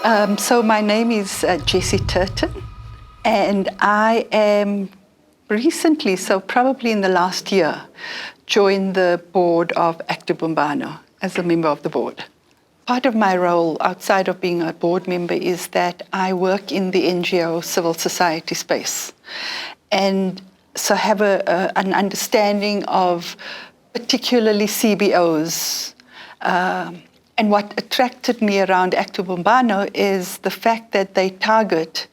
So my name is Jessie Turton, and I am recently, so probably in the last year, joined the board of Active Bumbano as a member of the board. Part of my role outside of being a board member is that I work in the NGO civil society space, and so have an understanding of particularly CBOs. And what attracted me around Active Bumbano is the fact that they target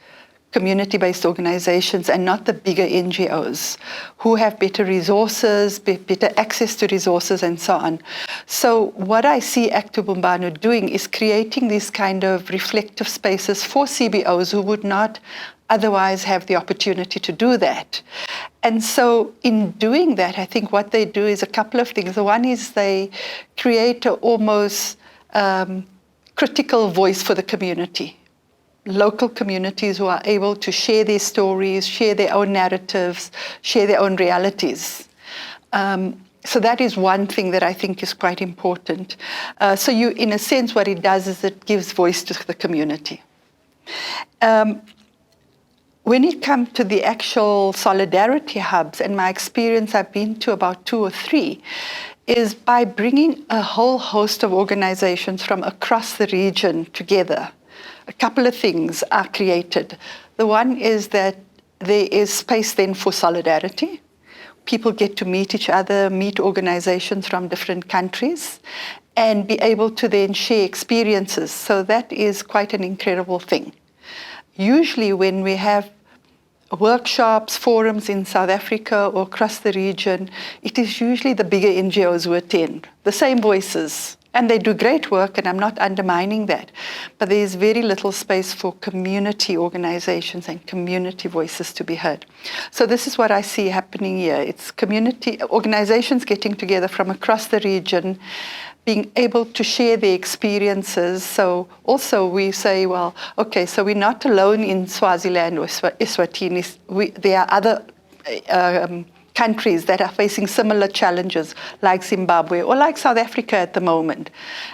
community-based organizations and not the bigger NGOs who have better resources, better access to resources and so on. So what I see Active Bumbano doing is creating these kind of reflective spaces for CBOs who would not otherwise have the opportunity to do that. And so in doing that, I think what they do is a couple of things. The one is they create an almost critical voice for the community. Local communities who are able to share their stories, share their own narratives, share their own realities. So that is one thing that I think is quite important. So you, in a sense, what it does is it gives voice to the community. When it comes to the actual solidarity hubs, and my experience, I've been to about 2 or 3, is by bringing a whole host of organizations from across the region together. A couple of things are created. The one is that there is space then for solidarity. People get to meet each other, meet organizations from different countries, and be able to then share experiences. So that is quite an incredible thing. Usually when we have workshops, forums in South Africa or across the region, it is usually the bigger NGOs who attend, the same voices. And they do great work, and I'm not undermining that. But there is very little space for community organizations and community voices to be heard. So this is what I see happening here. It's community organizations getting together from across the region, being able to share their experiences. So also we say, well, okay, so we're not alone in Swaziland or Eswatini. There are other countries that are facing similar challenges, like Zimbabwe or like South Africa at the moment.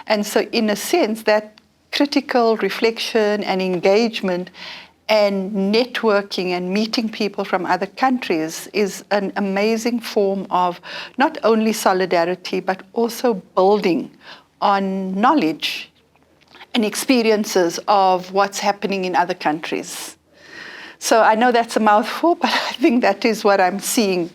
And so in a sense, that critical reflection and engagement and networking and meeting people from other countries is an amazing form of not only solidarity, but also building on knowledge and experiences of what's happening in other countries. So I know that's a mouthful, but I think that is what I'm seeing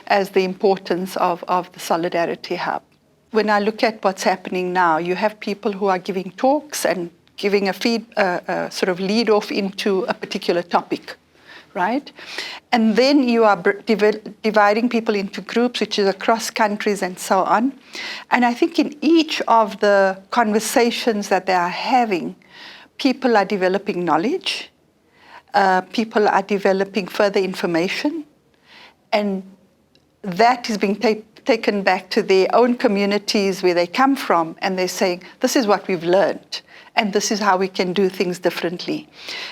as the importance of the Solidarity Hub. When I look at what's happening now, you have people who are giving talks and giving a sort of lead off into a particular topic, right? And then you are dividing people into groups, which is across countries and so on. And I think in each of the conversations that they are having, people are developing knowledge, people are developing further information, and that is being taken back to their own communities where they come from, and they're saying, this is what we've learned, and this is how we can do things differently.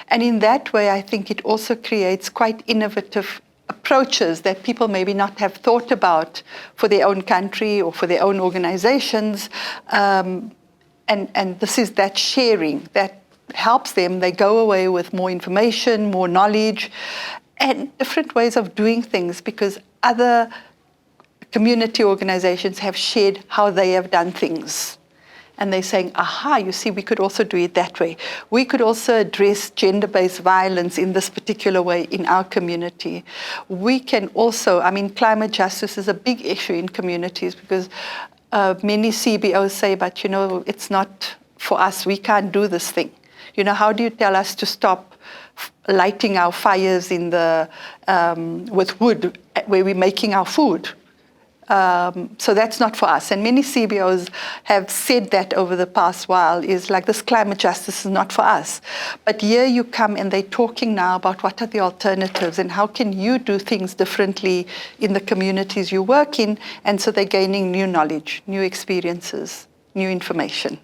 And in that way, I think it also creates quite innovative approaches that people maybe not have thought about for their own country or for their own organizations. And this is that sharing that helps them. They go away with more information, more knowledge, and different ways of doing things, because other community organizations have shared how they have done things. And they're saying, aha, you see, we could also do it that way. We could also address gender-based violence in this particular way in our community. We can also, I mean, climate justice is a big issue in communities, because many CBOs say, but you know, it's not for us, we can't do this thing. You know, how do you tell us to stop lighting our fires in the, with wood where we're making our food? So that's not for us. And many CBOs have said that over the past while, is like, this climate justice is not for us. But here you come and they're talking now about what are the alternatives and how can you do things differently in the communities you work in. And so they're gaining new knowledge, new experiences, new information.